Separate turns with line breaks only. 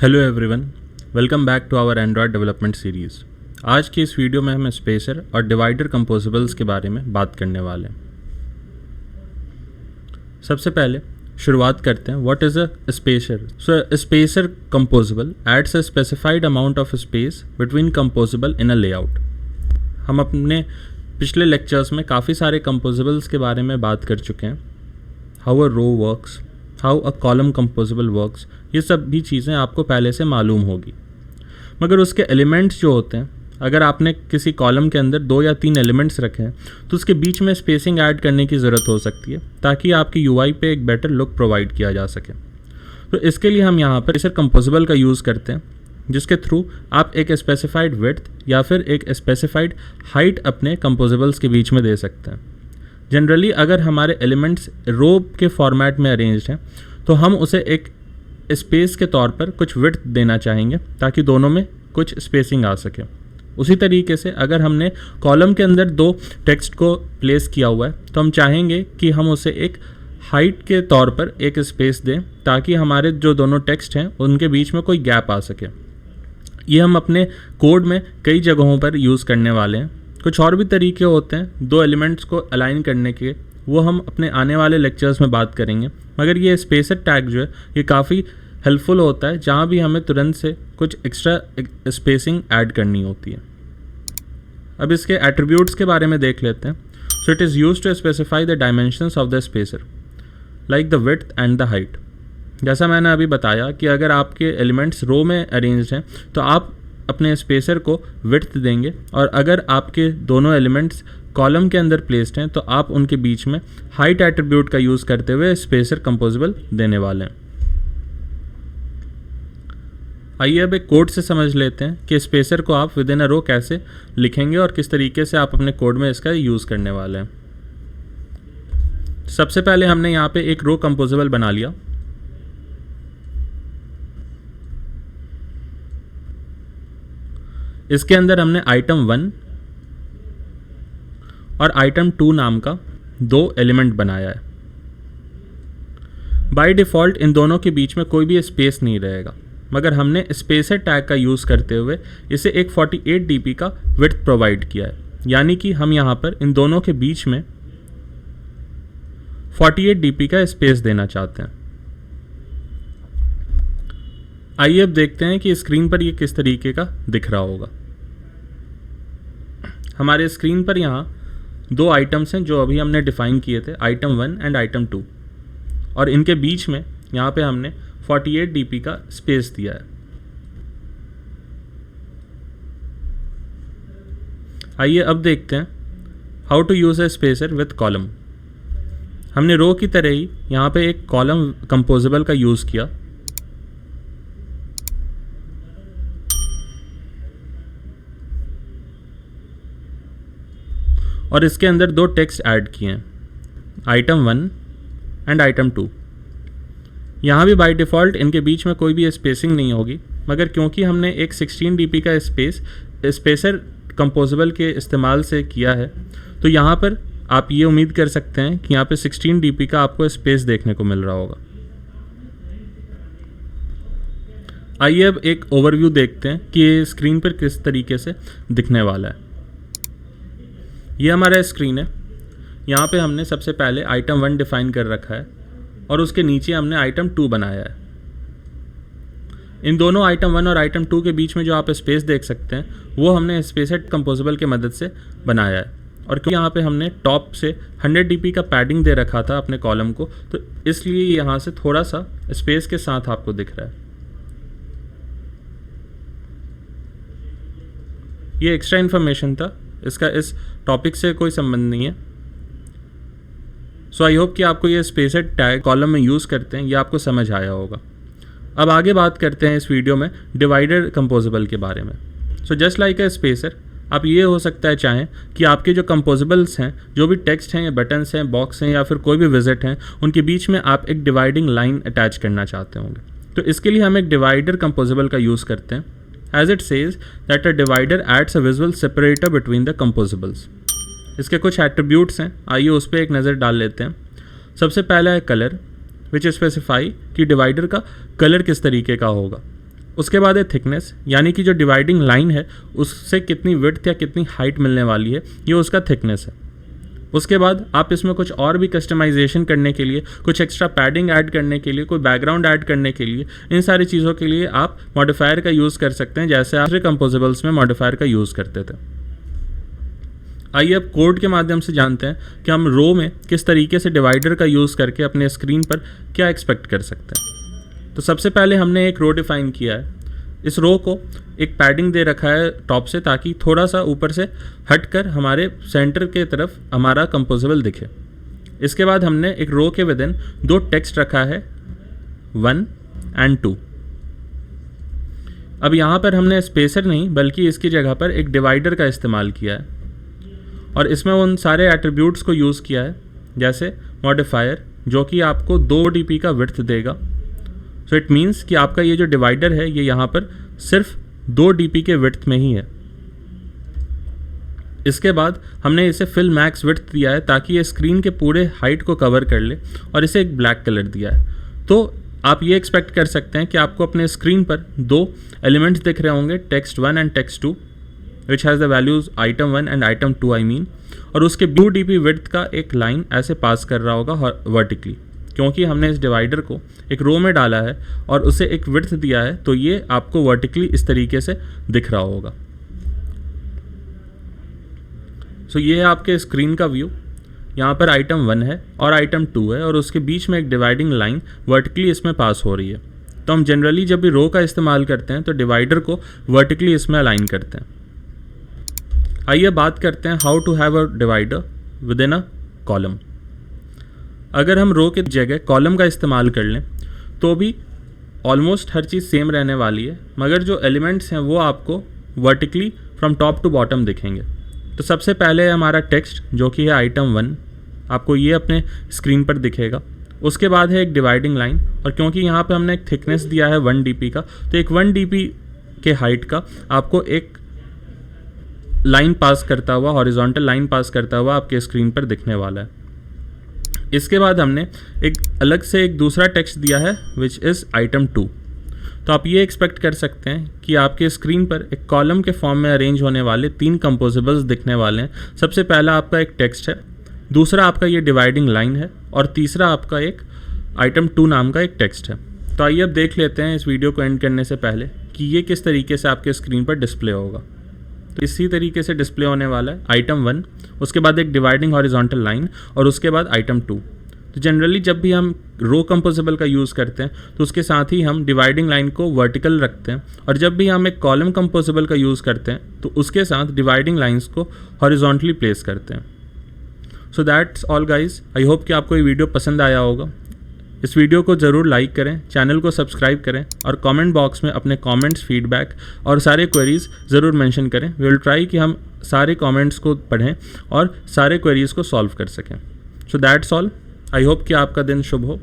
Hello everyone, welcome back to our Android development series. आज की इस वीडियो में हम स्पेसर और डिवाइडर कंपोजिबल्स के बारे में बात करने वाले हैं। सबसे पहले शुरुआत करते हैं, what is a spacer. So spacer composable adds a specified amount of space between composable in a layout. हम अपने पिछले लेक्चर्स में काफ़ी सारे कंपोजिबल्स के बारे में बात कर चुके हैं, how a row works, how a column composable works. ये सब भी चीज़ें आपको पहले से मालूम होगी, मगर उसके एलिमेंट्स जो होते हैं, अगर आपने किसी कॉलम के अंदर 2 या 3 एलिमेंट्स रखे हैं तो उसके बीच में स्पेसिंग ऐड करने की ज़रूरत हो सकती है ताकि आपकी यूआई पे एक बेटर लुक प्रोवाइड किया जा सके। तो इसके लिए हम यहाँ पर स्पेसर कंपोजिबल का यूज़ करते हैं, जिसके थ्रू आप एक स्पेसिफाइड विड्थ या फिर एक स्पेसिफाइड हाइट अपने कंपोजिबल्स के बीच में दे सकते हैं। जनरली अगर हमारे एलिमेंट्स रो के फॉर्मेट में अरेंज्ड हैं तो हम उसे एक स्पेस के तौर पर कुछ विड्थ देना चाहेंगे ताकि दोनों में कुछ स्पेसिंग आ सके। उसी तरीके से अगर हमने कॉलम के अंदर 2 टेक्स्ट को प्लेस किया हुआ है तो हम चाहेंगे कि हम उसे एक हाइट के तौर पर एक स्पेस दें ताकि हमारे जो दोनों टेक्स्ट हैं उनके बीच में कोई गैप आ सके। ये हम अपने कोड में कई जगहों पर यूज़ करने वाले हैं। कुछ और भी तरीके होते हैं 2 एलिमेंट्स को अलाइन करने के, वो हम अपने आने वाले लेक्चर्स में बात करेंगे। मगर ये स्पेसर टैग जो है ये काफ़ी हेल्पफुल होता है जहाँ भी हमें तुरंत से कुछ एक्स्ट्रा स्पेसिंग ऐड करनी होती है। अब इसके एट्रीब्यूट्स के बारे में देख लेते हैं। So it is used to specify the dimensions of the spacer like the width and the height. जैसा मैंने अभी बताया कि अगर आपके एलिमेंट्स रो में अरेंज्ड हैं तो आप अपने स्पेसर को विड्थ देंगे, और अगर आपके दोनों एलिमेंट्स कॉलम के अंदर प्लेस्ड हैं तो आप उनके बीच में हाइट एट्रीब्यूट का यूज़ करते हुए स्पेसर कंपोजिबल देने वाले हैं। आइए अब एक कोड से समझ लेते हैं कि स्पेसर को आप विद इन अ रो कैसे लिखेंगे और किस तरीके से आप अपने कोड में इसका यूज़ करने वाले हैं। सबसे पहले हमने यहाँ पे एक रो कंपोजिबल बना लिया। इसके अंदर हमने आइटम 1 और आइटम 2 नाम का 2 एलिमेंट बनाया है। बाय डिफ़ॉल्ट इन दोनों के बीच में कोई भी स्पेस नहीं रहेगा, मगर हमने स्पेसर टैग का यूज़ करते हुए इसे एक 48 dp का विड्थ प्रोवाइड किया है, यानी कि हम यहाँ पर इन दोनों के बीच में 48 dp का स्पेस देना चाहते हैं। आइए अब देखते हैं कि स्क्रीन पर ये किस तरीके का दिख रहा होगा। हमारे स्क्रीन पर यहाँ 2 आइटम्स हैं जो अभी हमने डिफ़ाइन किए थे, आइटम 1 एंड आइटम 2, और इनके बीच में यहाँ पे हमने 48 dp का स्पेस दिया है। आइए अब देखते हैं how to use a spacer with column. हमने रो की तरह ही यहाँ पे एक कॉलम कंपोजिबल का यूज़ किया। और इसके अंदर 2 टेक्स्ट ऐड किए हैं, आइटम 1 एंड आइटम 2। यहाँ भी बाय डिफ़ॉल्ट इनके बीच में कोई भी स्पेसिंग नहीं होगी, मगर क्योंकि हमने एक 16 dp का स्पेसर कंपोजिबल के इस्तेमाल से किया है तो यहाँ पर आप ये उम्मीद कर सकते हैं कि यहाँ पे 16 dp का आपको स्पेस देखने को मिल रहा होगा। आइए अब एक ओवरव्यू देखते हैं कि ये स्क्रीन पर किस तरीके से दिखने वाला है। ये हमारा स्क्रीन है। यहाँ पे हमने सबसे पहले आइटम 1 डिफ़ाइन कर रखा है और उसके नीचे हमने आइटम 2 बनाया है। इन दोनों आइटम 1 और आइटम 2 के बीच में जो आप स्पेस देख सकते हैं वो हमने स्पेसर कंपोजिबल की मदद से बनाया है। और क्योंकि यहाँ पे हमने टॉप से 100 dp का पैडिंग दे रखा था अपने कॉलम को, तो इसलिए यहाँ से थोड़ा सा स्पेस के साथ आपको दिख रहा है। ये एक्स्ट्रा इन्फॉर्मेशन था, इसका इस टॉपिक से कोई संबंध नहीं है। सो आई होप कि आपको ये स्पेसर टैग कॉलम में यूज़ करते हैं ये आपको समझ आया होगा। अब आगे बात करते हैं इस वीडियो में डिवाइडर कंपोजिबल के बारे में। सो जस्ट लाइक अ स्पेसर, आप ये हो सकता है चाहें कि आपके जो कंपोजिबल्स हैं, जो भी टेक्स्ट हैं या बटन्स हैं, बॉक्स हैं या फिर कोई भी विजिट हैं, उनके बीच में आप एक डिवाइडिंग लाइन अटैच करना चाहते होंगे। तो इसके लिए हम एक डिवाइडर कंपोजिबल का यूज़ करते हैं। As it says that a divider adds a visual separator between the composables। इसके कुछ एट्रीब्यूट्स हैं, आइए उस पर एक नज़र डाल लेते हैं। सबसे पहला है कलर, विच स्पेसिफाई कि डिवाइडर का कलर किस तरीके का होगा। उसके बाद है थिकनेस, यानी कि जो डिवाइडिंग लाइन है उससे कितनी विड्थ या कितनी हाइट मिलने वाली है, ये उसका थिकनेस है। उसके बाद आप इसमें कुछ और भी कस्टमाइजेशन करने के लिए, कुछ एक्स्ट्रा पैडिंग ऐड करने के लिए, कोई बैकग्राउंड ऐड करने के लिए, इन सारी चीज़ों के लिए आप मॉडिफायर का यूज़ कर सकते हैं, जैसे आप कंपोजेबल्स में मॉडिफायर का यूज़ करते थे। आइए अब कोड के माध्यम से जानते हैं कि हम रो में किस तरीके से डिवाइडर का यूज़ करके अपने स्क्रीन पर क्या एक्सपेक्ट कर सकते हैं। तो सबसे पहले हमने एक रो डिफाइन किया है। इस रो को एक पैडिंग दे रखा है टॉप से, ताकि थोड़ा सा ऊपर से हटकर हमारे सेंटर के तरफ हमारा कंपोजेबल दिखे। इसके बाद हमने एक रो के विदिन दो टेक्स्ट रखा है 1 और 2। अब यहाँ पर हमने स्पेसर नहीं बल्कि इसकी जगह पर एक डिवाइडर का इस्तेमाल किया है और इसमें उन सारे एट्रीब्यूट्स को यूज़ किया है, जैसे मॉडिफायर जो कि आपको 2 dp का विड्थ देगा। सो इट मीन्स कि आपका ये जो डिवाइडर है ये यहाँ पर सिर्फ 2 dp के विड्थ में ही है। इसके बाद हमने इसे फिल मैक्स विड्थ दिया है ताकि ये स्क्रीन के पूरे हाइट को कवर कर ले, और इसे एक ब्लैक कलर दिया है। तो आप ये एक्सपेक्ट कर सकते हैं कि आपको अपने स्क्रीन पर 2 एलिमेंट्स दिख रहे होंगे, text 1 and text 2, which has the values item 1 and item 2 I mean, और उसके 2 dp विड्थ का एक लाइन ऐसे पास कर रहा होगा वर्टिकली, क्योंकि हमने इस डिवाइडर को एक रो में डाला है और उसे एक विड्थ दिया है, तो ये आपको वर्टिकली इस तरीके से दिख रहा होगा। सो ये है आपके स्क्रीन का व्यू। यहाँ पर item 1 है और item 2 है और उसके बीच में एक डिवाइडिंग लाइन वर्टिकली इसमें पास हो रही है। तो हम जनरली जब भी रो का इस्तेमाल करते हैं तो डिवाइडर को वर्टिकली इसमें अलाइन करते हैं। आइए बात करते हैं how to have a divider within a column. अगर हम रो के जगह कॉलम का इस्तेमाल कर लें तो भी ऑलमोस्ट हर चीज़ सेम रहने वाली है, मगर जो एलिमेंट्स हैं वो आपको vertically from top to bottom दिखेंगे। तो सबसे पहले है हमारा टेक्स्ट जो कि है item 1, आपको ये अपने स्क्रीन पर दिखेगा। उसके बाद है एक डिवाइडिंग लाइन, और क्योंकि यहाँ पे हमने एक थिकनेस दिया है 1 dp का, तो एक 1 dp के हाइट का आपको एक लाइन पास करता हुआ, हॉरिजॉन्टल लाइन पास करता हुआ आपके स्क्रीन पर दिखने वाला है। इसके बाद हमने एक अलग से एक दूसरा टेक्स्ट दिया है विच इज़ item 2। तो आप ये एक्सपेक्ट कर सकते हैं कि आपके स्क्रीन पर एक कॉलम के फॉर्म में अरेंज होने वाले 3 कंपोजेबल्स दिखने वाले हैं। सबसे पहला आपका एक टेक्स्ट है, दूसरा आपका ये डिवाइडिंग लाइन है, और तीसरा आपका एक item 2 नाम का एक टेक्स्ट है। तो आइए अब देख लेते हैं इस वीडियो को एंड करने से पहले कि ये किस तरीके से आपके स्क्रीन पर डिस्प्ले होगा। तो इसी तरीके से डिस्प्ले होने वाला है item 1, उसके बाद एक डिवाइडिंग हॉरिजॉन्टल लाइन, और उसके बाद item 2। तो जनरली जब भी हम रो कंपोजेबल का यूज़ करते हैं तो उसके साथ ही हम डिवाइडिंग लाइन को वर्टिकल रखते हैं, और जब भी हम एक कॉलम कंपोजेबल का यूज़ करते हैं तो उसके साथ डिवाइडिंग लाइंस को हॉरिजॉन्टली प्लेस करते हैं। So that's all guys. I hope कि आपको ये वीडियो पसंद आया होगा। इस वीडियो को ज़रूर लाइक करें, चैनल को सब्सक्राइब करें, और कमेंट बॉक्स में अपने कमेंट्स, फीडबैक और सारे क्वेरीज़ ज़रूर मेंशन करें। वी विल ट्राई कि हम सारे कमेंट्स को पढ़ें और सारे क्वेरीज़ को सॉल्व कर सकें। So that's all. I hope कि आपका दिन शुभ हो।